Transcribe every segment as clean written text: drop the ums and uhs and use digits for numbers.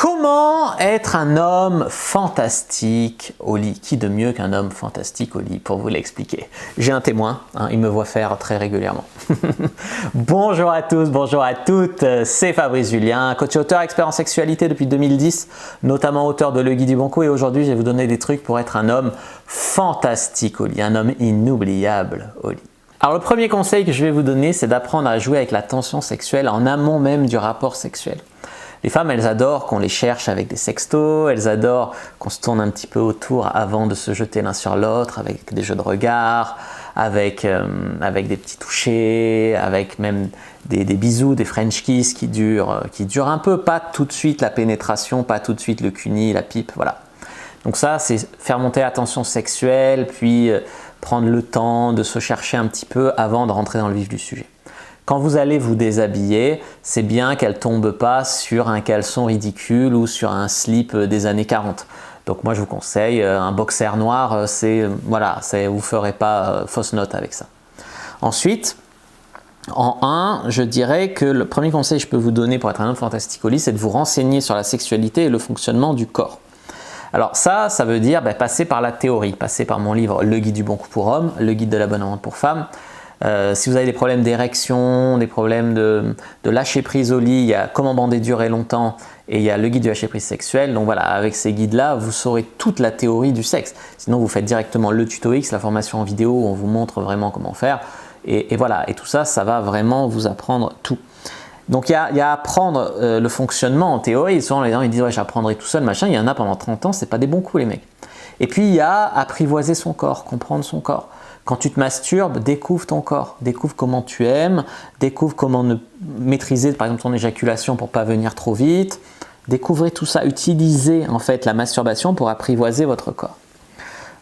Comment être un homme fantastique au lit? Qui de mieux qu'un homme fantastique au lit pour vous l'expliquer? J'ai un témoin, il me voit faire très régulièrement. Bonjour à tous, bonjour à toutes, c'est Fabrice Julien, coach et auteur expert en sexualité depuis 2010, notamment auteur de Le Guide du Bon Coup, et aujourd'hui je vais vous donner des trucs pour être un homme fantastique au lit, un homme inoubliable au lit. Alors le premier conseil que je vais vous donner, c'est d'apprendre à jouer avec la tension sexuelle en amont même du rapport sexuel. Les femmes, elles adorent qu'on les cherche avec des sextos, elles adorent qu'on se tourne un petit peu autour avant de se jeter l'un sur l'autre, avec des jeux de regard, avec des petits touchés, avec même des bisous, des French kiss qui durent un peu, pas tout de suite la pénétration, pas tout de suite le cuni, la pipe, voilà. Donc ça, c'est faire monter la tension sexuelle, puis prendre le temps de se chercher un petit peu avant de rentrer dans le vif du sujet. Quand vous allez vous déshabiller, c'est bien qu'elle ne tombe pas sur un caleçon ridicule ou sur un slip des années 40. Donc moi je vous conseille un boxer noir, vous ne ferez pas fausse note avec ça. Ensuite, en 1, je dirais que le premier conseil que je peux vous donner pour être un homme fantastique au lit, c'est de vous renseigner sur la sexualité et le fonctionnement du corps. Alors ça veut dire passer par la théorie, passer par mon livre Le Guide du Bon Coup pour hommes, Le Guide de la bonne amante pour femmes. Si vous avez des problèmes d'érection, des problèmes de lâcher prise au lit, il y a Comment bander dur et longtemps et il y a le guide du lâcher prise sexuel. Donc voilà, avec ces guides-là, vous saurez toute la théorie du sexe. Sinon, vous faites directement le tuto X, la formation en vidéo où on vous montre vraiment comment faire. Et voilà, et tout ça, ça va vraiment vous apprendre tout. Donc il y a à apprendre le fonctionnement en théorie. Souvent les gens ils disent ouais, j'apprendrai tout seul, machin. Il y en a pendant 30 ans, c'est pas des bons coups les mecs. Et puis il y a apprivoiser son corps, comprendre son corps. Quand tu te masturbes, découvre ton corps, découvre comment tu aimes, découvre comment maîtriser par exemple ton éjaculation pour pas venir trop vite. Découvrez tout ça, utilisez en fait la masturbation pour apprivoiser votre corps.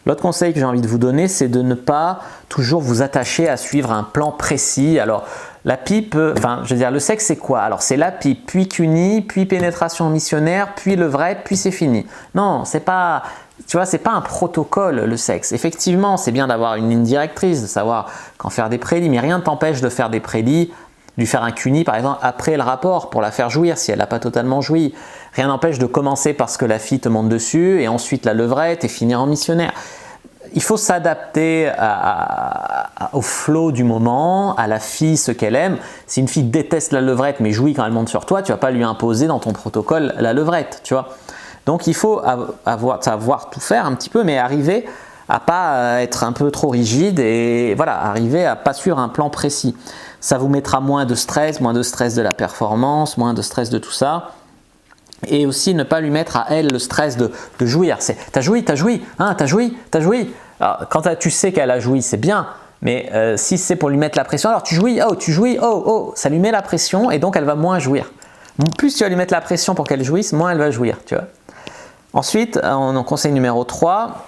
L'autre conseil que j'ai envie de vous donner, c'est de ne pas toujours vous attacher à suivre un plan précis. Alors la pipe, le sexe c'est quoi? Alors c'est la pipe, puis cuni, puis pénétration missionnaire, puis levrette, puis c'est fini. Non, c'est pas... Tu vois, c'est pas un protocole le sexe. Effectivement, c'est bien d'avoir une ligne directrice, de savoir quand faire des prélis, mais rien ne t'empêche de faire des prélis, de faire un cuni par exemple après le rapport pour la faire jouir si elle n'a pas totalement joui. Rien n'empêche de commencer parce que la fille te monte dessus et ensuite la levrette et finir en missionnaire. Il faut s'adapter au flow du moment, à la fille, ce qu'elle aime. Si une fille déteste la levrette mais jouit quand elle monte sur toi, tu ne vas pas lui imposer dans ton protocole la levrette, tu vois. Donc il faut savoir tout faire un petit peu, mais arriver à pas être un peu trop rigide et voilà, arriver à pas suivre un plan précis. Ça vous mettra moins de stress de la performance, moins de stress de tout ça. Et aussi ne pas lui mettre à elle le stress de jouir. C'est t'as joui, hein, t'as joui. Alors, quand tu sais qu'elle a joui, c'est bien. Mais si c'est pour lui mettre la pression, alors tu jouis, ça lui met la pression et donc elle va moins jouir. Plus tu vas lui mettre la pression pour qu'elle jouisse, moins elle va jouir, tu vois. Ensuite, en conseil numéro 3,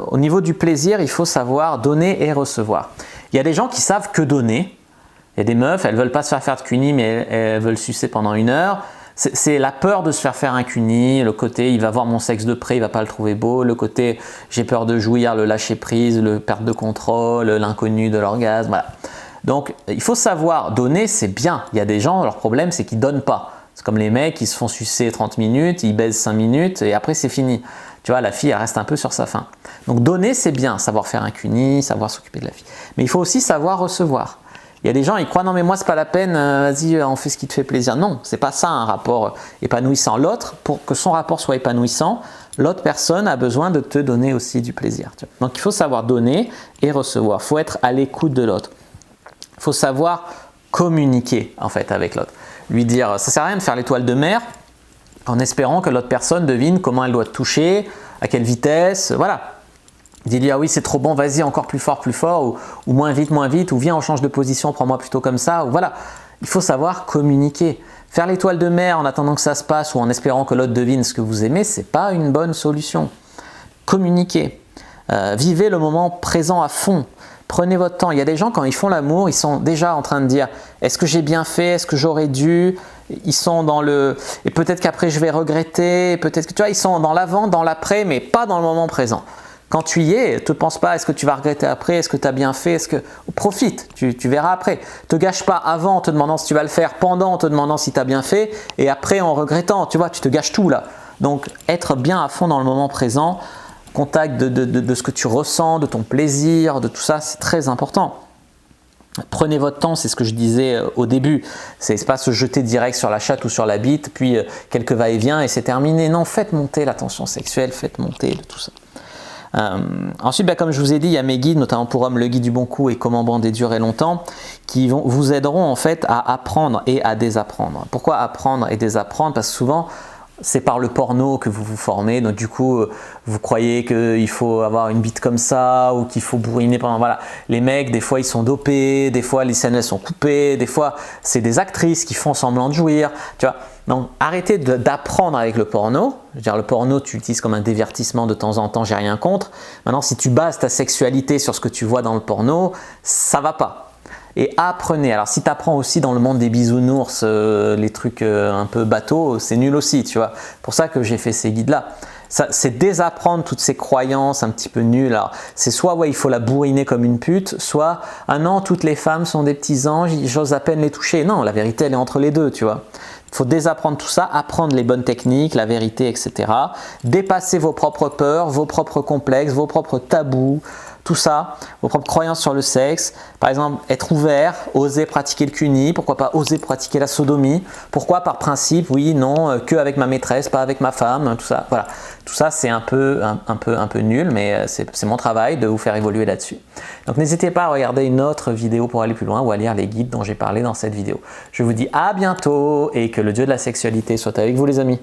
au niveau du plaisir, il faut savoir donner et recevoir. Il y a des gens qui savent que donner. Il y a des meufs, elles ne veulent pas se faire de cuni, mais elles veulent sucer pendant 1 heure. C'est la peur de se faire un cuni, le côté il va voir mon sexe de près, il va pas le trouver beau, le côté j'ai peur de jouir, le lâcher prise, le perte de contrôle, l'inconnu de l'orgasme, voilà. Donc il faut savoir donner, c'est bien. Il y a des gens, leur problème c'est qu'ils ne donnent pas. C'est comme les mecs qui se font sucer 30 minutes, ils baisent 5 minutes et après c'est fini. Tu vois, la fille elle reste un peu sur sa faim. Donc donner c'est bien, savoir faire un cuni, savoir s'occuper de la fille. Mais il faut aussi savoir recevoir. Il y a des gens, ils croient non mais moi c'est pas la peine, vas-y on fait ce qui te fait plaisir. Non, c'est pas ça un rapport épanouissant. L'autre, pour que son rapport soit épanouissant, l'autre personne a besoin de te donner aussi du plaisir. Tu vois. Donc il faut savoir donner et recevoir. Il faut être à l'écoute de l'autre. Il faut savoir communiquer en fait avec l'autre. Lui dire, ça sert à rien de faire l'étoile de mer en espérant que l'autre personne devine comment elle doit te toucher, à quelle vitesse, voilà. Dis-lui, ah oui, c'est trop bon, vas-y, encore plus fort, ou moins vite, ou viens, on change de position, prends-moi plutôt comme ça, ou voilà. Il faut savoir communiquer. Faire l'étoile de mer en attendant que ça se passe ou en espérant que l'autre devine ce que vous aimez, c'est pas une bonne solution. Communiquez. Vivez le moment présent à fond. Prenez votre temps. Il y a des gens, quand ils font l'amour, ils sont déjà en train de dire « Est-ce que j'ai bien fait? Est-ce que j'aurais dû ?» Ils sont dans le « Et peut-être qu'après je vais regretter. » Peut-être que tu vois, ils sont dans l'avant, dans l'après, mais pas dans le moment présent. quand tu y es, te pense pas est-ce que tu vas regretter après, est-ce que tu as bien fait, profite, tu verras après. Te gâche pas avant en te demandant si tu vas le faire, pendant en te demandant si tu as bien fait et après en regrettant, tu vois, tu te gâches tout là. Donc être bien à fond dans le moment présent, contact de ce que tu ressens, de ton plaisir, de tout ça, c'est très important. Prenez votre temps, c'est ce que je disais au début, c'est pas se jeter direct sur la chatte ou sur la bite, puis quelques va-et-vient et c'est terminé. Non, faites monter la tension sexuelle, faites monter tout ça. Ensuite, comme je vous ai dit, il y a mes guides, notamment pour hommes, le guide du bon coup et comment bander durer longtemps, qui vous aideront en fait à apprendre et à désapprendre. Pourquoi apprendre et désapprendre? Parce que souvent, c'est par le porno que vous vous formez, donc du coup vous croyez qu'il faut avoir une bite comme ça ou qu'il faut bourriner pendant… Voilà, les mecs des fois ils sont dopés, des fois les scènes elles sont coupées, des fois c'est des actrices qui font semblant de jouir, tu vois. Donc arrêtez d'apprendre avec le porno. Je veux dire, le porno tu l'utilises comme un divertissement de temps en temps, j'ai rien contre. Maintenant si tu bases ta sexualité sur ce que tu vois dans le porno, ça va pas. Et apprenez. Alors si tu apprends aussi dans le monde des bisounours, les trucs un peu bateaux, c'est nul aussi, tu vois. C'est pour ça que j'ai fait ces guides-là. C'est désapprendre toutes ces croyances un petit peu nulles. Alors c'est soit ouais, il faut la bourriner comme une pute, soit ah non, toutes les femmes sont des petits anges, j'ose à peine les toucher. Non, la vérité elle est entre les deux, tu vois. Il faut désapprendre tout ça, apprendre les bonnes techniques, la vérité, etc. Dépasser vos propres peurs, vos propres complexes, vos propres tabous, tout ça, vos propres croyances sur le sexe. Par exemple, être ouvert, oser pratiquer le cuni, pourquoi pas oser pratiquer la sodomie. Pourquoi par principe, oui, non, que avec ma maîtresse, pas avec ma femme, tout ça. Voilà, tout ça c'est un peu nul, mais c'est mon travail de vous faire évoluer là-dessus. Donc n'hésitez pas à regarder une autre vidéo pour aller plus loin ou à lire les guides dont j'ai parlé dans cette vidéo. Je vous dis à bientôt et que le dieu de la sexualité soit avec vous les amis.